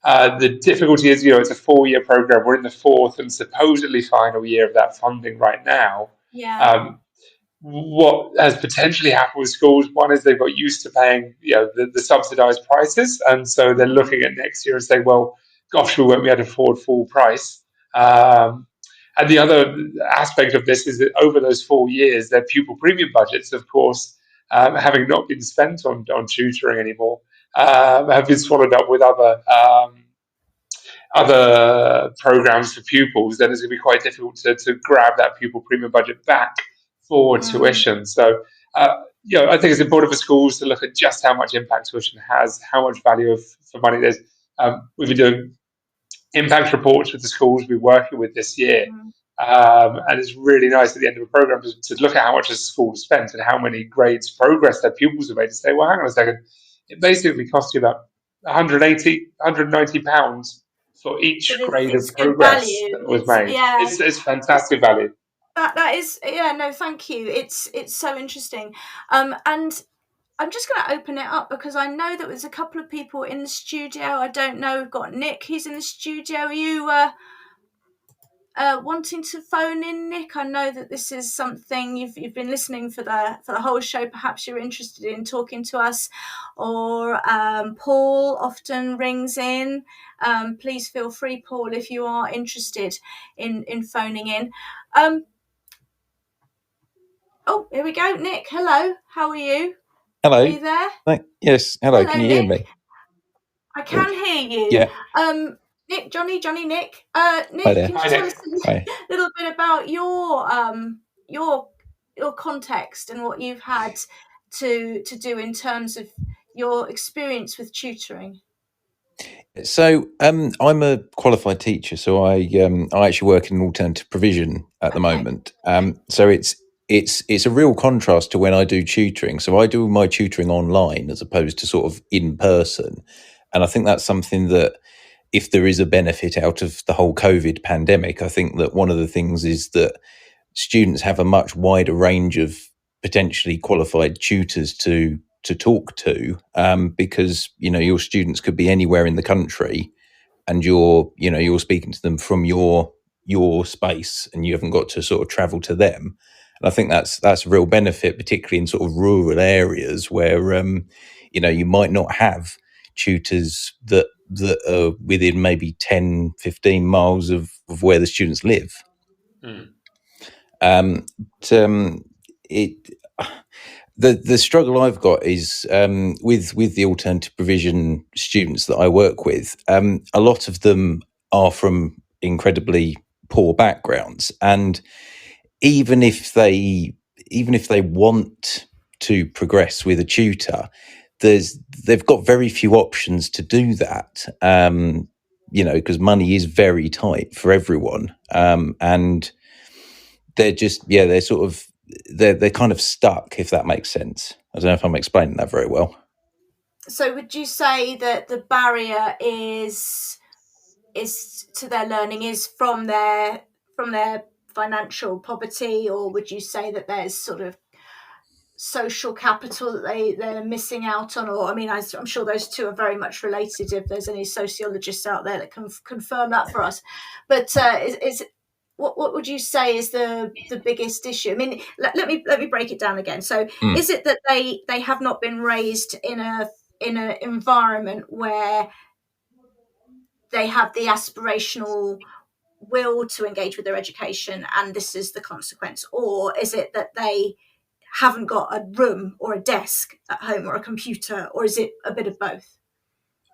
The difficulty is, it's a 4-year program. We're in the 4th and supposedly final year of that funding right now. Yeah. What has potentially happened with schools, one is they've got used to paying the subsidised prices, and so they're looking at next year and saying, well, gosh, we won't be able to afford full price. And the other aspect of this is that over those 4 years, their pupil premium budgets, of course, having not been spent on tutoring anymore, have been swallowed up with other programs for pupils, then it's going to be quite difficult to grab that pupil premium budget back for tuition. So, I think it's important for schools to look at just how much impact tuition has, how much value for money there's. We've been doing impact reports with the schools we're working with this year. And it's really nice at the end of a program to look at how much a school spent and how many grades progress their pupils have made, to say, well, hang on a second, it basically costs you about £190 for each grade of progress that was made. It's fantastic value. That is, no, thank you. It's so interesting. And I'm just going to open it up because I know that there's a couple of people in the studio. I don't know. We've got Nick. He's in the studio. Are you wanting to phone in, Nick? I know that this is something you've been listening for the whole show. Perhaps you're interested in talking to us. Or Paul often rings in. Please feel free, Paul, if you are interested in phoning in. Oh, here we go. Nick, hello. How are you? Hello. Are you there? Yes. Hello. Can you hear me? I can hear you. Yeah. Nick, Johnny, Nick. Nick, Hi there. can you tell us a little bit about your context and what you've had to do in terms of your experience with tutoring? So I'm a qualified teacher, so I actually work in alternative provision at the moment. So it's a real contrast to when I do tutoring. So I do my tutoring online as opposed to sort of in person, and I think that's something that, if there is a benefit out of the whole COVID pandemic, I think that one of the things is that students have a much wider range of potentially qualified tutors to talk to, because your students could be anywhere in the country, and you're speaking to them from your space, and you haven't got to sort of travel to them. And I think that's a real benefit, particularly in sort of rural areas where you might not have tutors that are within maybe 10, 15 miles of where the students live. The struggle I've got is with the alternative provision students that I work with. A lot of them are from incredibly poor backgrounds, and even if they want to progress with a tutor, they've got very few options to do that. Because money is very tight for everyone, and they're kind of stuck, if that makes sense. I don't know if I'm explaining that very well. So would you say that the barrier is to their learning is from their financial poverty, or would you say that there's sort of social capital that they're missing out on? Or I mean, I'm sure those two are very much related, if there's any sociologists out there that can confirm that for us. But what would you say is the biggest issue? I mean, let me break it down again. So is it that they have not been raised in an environment where they have the aspirational will to engage with their education, and this is the consequence? Or is it that they haven't got a room or a desk at home or a computer, or is it a bit of both?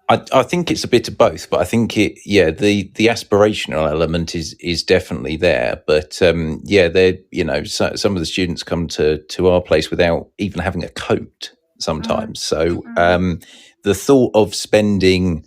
I think it's a bit of both, but I think the aspirational element is definitely there. But some of the students come to our place without even having a coat sometimes. So the thought of spending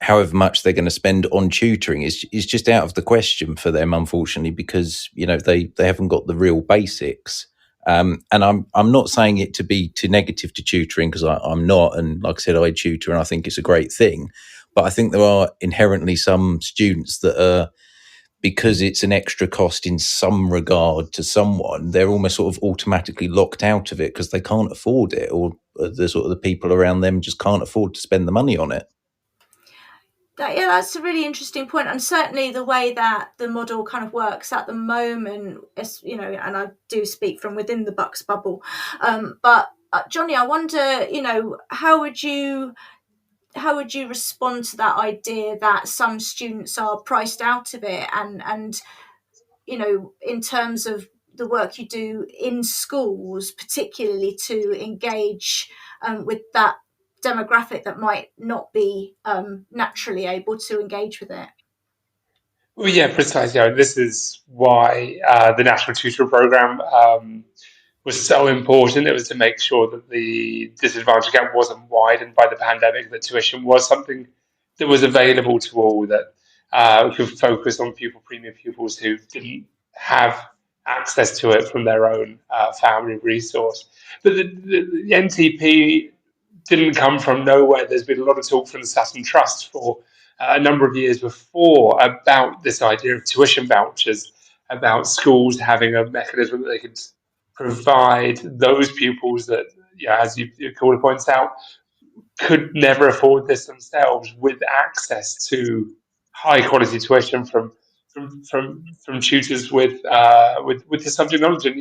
however much they're going to spend on tutoring is just out of the question for them, unfortunately, because they haven't got the real basics. And I'm not saying it to be too negative to tutoring, because I'm not. And like I said, I tutor and I think it's a great thing. But I think there are inherently some students that are, because it's an extra cost in some regard to someone, they're almost sort of automatically locked out of it because they can't afford it, or the people around them just can't afford to spend the money on it. That's a really interesting point, and certainly the way that the model kind of works at the moment is, and I do speak from within the Bucks bubble, but Johnny, I wonder, how would you respond to that idea that some students are priced out of it, and in terms of the work you do in schools, particularly to engage with that demographic that might not be naturally able to engage with it? Well, yeah, precisely. This is why the National Tutor Programme was so important. It was to make sure that the disadvantage gap wasn't widened by the pandemic, that tuition was something that was available to all, that could focus on premium pupils who didn't have access to it from their own family resource. But the NTP didn't come from nowhere. There's been a lot of talk from the Sutton Trust for a number of years before about this idea of tuition vouchers, about schools having a mechanism that they could provide those pupils that, as your caller points out, could never afford this themselves, with access to high quality tuition from tutors with the subject knowledge. And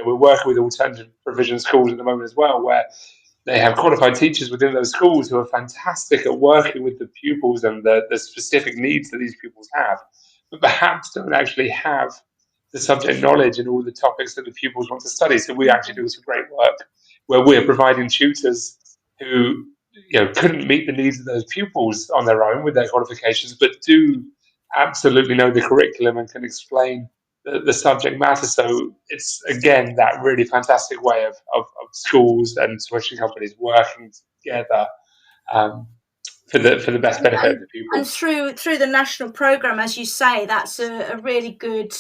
we're working with alternative provision schools at the moment as well, where they have qualified teachers within those schools who are fantastic at working with the pupils and the specific needs that these pupils have, but perhaps don't actually have the subject knowledge and all the topics that the pupils want to study. So we actually do some great work where we're providing tutors who couldn't meet the needs of those pupils on their own with their qualifications, but do absolutely know the curriculum and can explain the subject matter. So it's, again, that really fantastic way of schools and tuition companies working together for the best benefit of the pupils. And through the national programme, as you say, that's a really good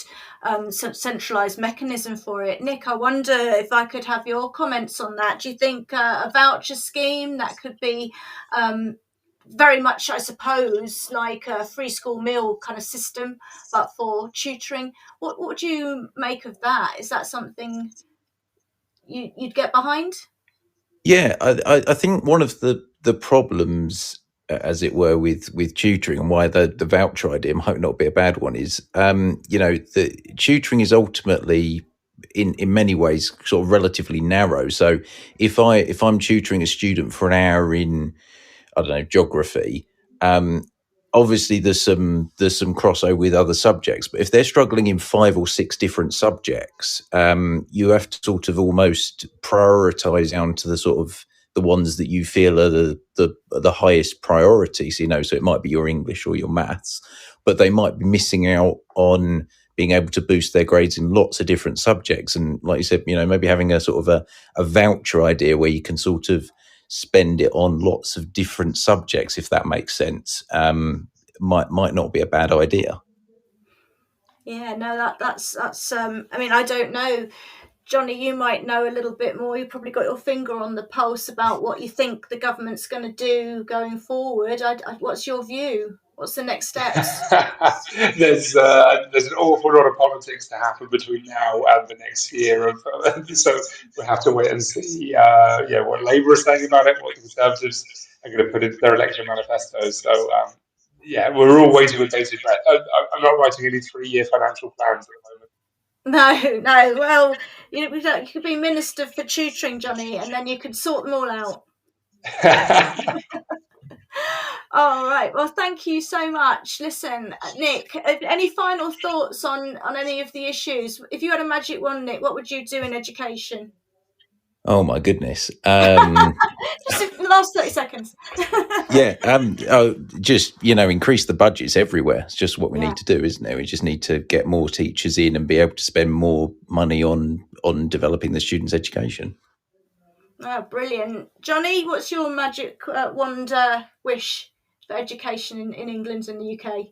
centralised mechanism for it. Nick, I wonder if I could have your comments on that. Do you think a voucher scheme that could be very much, I suppose, like a free school meal kind of system, but for tutoring? What would you make of that? Is that something you'd get behind? Yeah, I think one of the problems, as it were, with tutoring, and why the voucher idea might not be a bad one, is the tutoring is ultimately in many ways sort of relatively narrow. So if I'm tutoring a student for an hour in, I don't know, geography, obviously there's some crossover with other subjects, but if they're struggling in 5 or 6 different subjects, you have to sort of almost prioritize down to the sort of the ones that you feel are the highest priorities, so it might be your English or your maths, but they might be missing out on being able to boost their grades in lots of different subjects. And like you said, maybe having a sort of a voucher idea where you can sort of spend it on lots of different subjects, if that makes sense, might not be a bad idea. Yeah, no, that's I mean, I don't know, Johnny, you might know a little bit more. You've probably got your finger on the pulse about what you think the government's going to do going forward. What's your view? What's the next steps? There's an awful lot of politics to happen between now and the next year, so we'll have to wait and see. What Labour is saying about it, what the Conservatives are going to put into their election manifestos. So we're all waiting with bated breath. I'm not writing any 3-year financial plans at the moment. No. Well, you could be Minister for Tutoring, Johnny, and then you could sort them all out. All right. Well, thank you so much. Listen, Nick, any final thoughts on any of the issues? If you had a magic wand, Nick, what would you do in education? Oh my goodness. Just the last 30 seconds. Just, increase the budgets everywhere. It's just what we need to do, isn't it? We just need to get more teachers in and be able to spend more money on developing the students' education. Oh, brilliant. Johnny, what's your magic wand wish for education in England and the UK?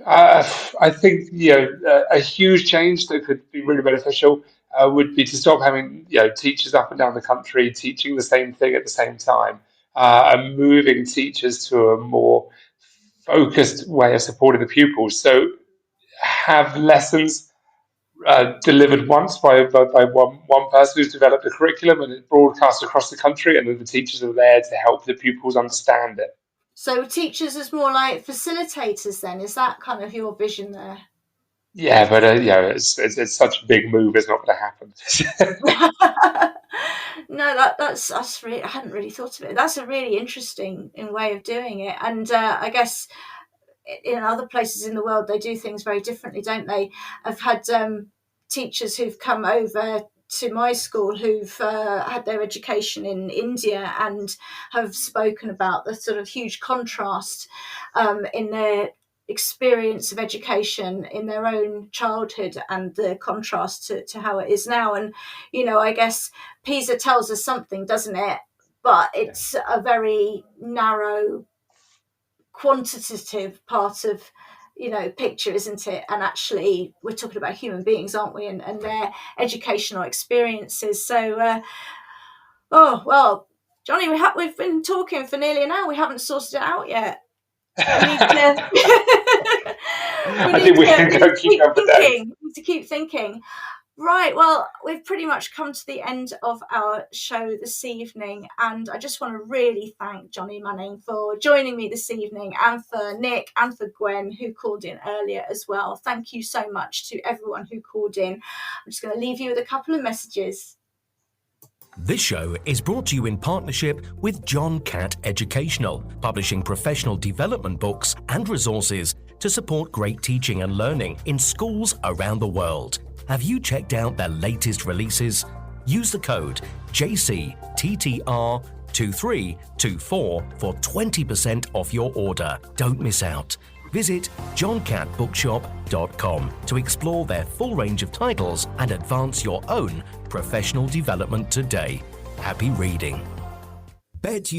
I think a huge change that could be really beneficial would be to stop having teachers up and down the country teaching the same thing at the same time, and moving teachers to a more focused way of supporting the pupils. So have lessons delivered once by one person who's developed a curriculum, and it's broadcast across the country, and then the teachers are there to help the pupils understand it. So teachers as more like facilitators then, is that kind of your vision there? Yeah, but it's such a big move, it's not going to happen. No, that's really, I hadn't really thought of it. That's a really interesting way of doing it. And I guess in other places in the world, they do things very differently, don't they? I've had teachers who've come over to my school who've had their education in India and have spoken about the sort of huge contrast in their experience of education in their own childhood and the contrast to how it is now. And, I guess PISA tells us something, doesn't it? But it's a very narrow, quantitative part of picture, isn't it? And actually we're talking about human beings, aren't we, and their educational experiences. So Johnny, we've been talking for nearly an hour. We haven't sorted it out yet. I think we can keep keep thinking. Right, well, we've pretty much come to the end of our show this evening, and I just want to really thank Johnny Manning for joining me this evening, and for Nick and for Gwen, who called in earlier as well. Thank you so much to everyone who called in. I'm just going to leave you with a couple of messages. This show is brought to you in partnership with John Catt Educational, publishing professional development books and resources to support great teaching and learning in schools around the world. Have you checked out their latest releases? Use the code JCTTR2324 for 20% off your order. Don't miss out. Visit johncattbookshop.com to explore their full range of titles and advance your own professional development today. Happy reading. Thank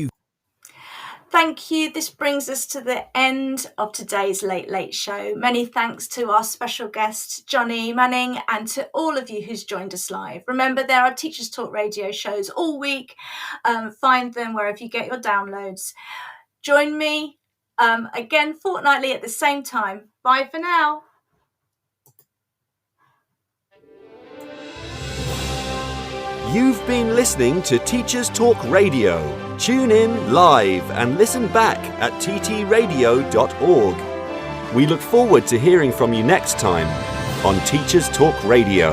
you. This brings us to the end of today's Late Late Show. Many thanks to our special guest, Johnny Manning, and to all of you who's joined us live. Remember, there are Teachers Talk radio shows all week. Find them wherever you get your downloads. Join me again fortnightly at the same time. Bye for now. You've been listening to Teachers Talk Radio. Tune in live and listen back at ttradio.org. We look forward to hearing from you next time on Teachers Talk Radio.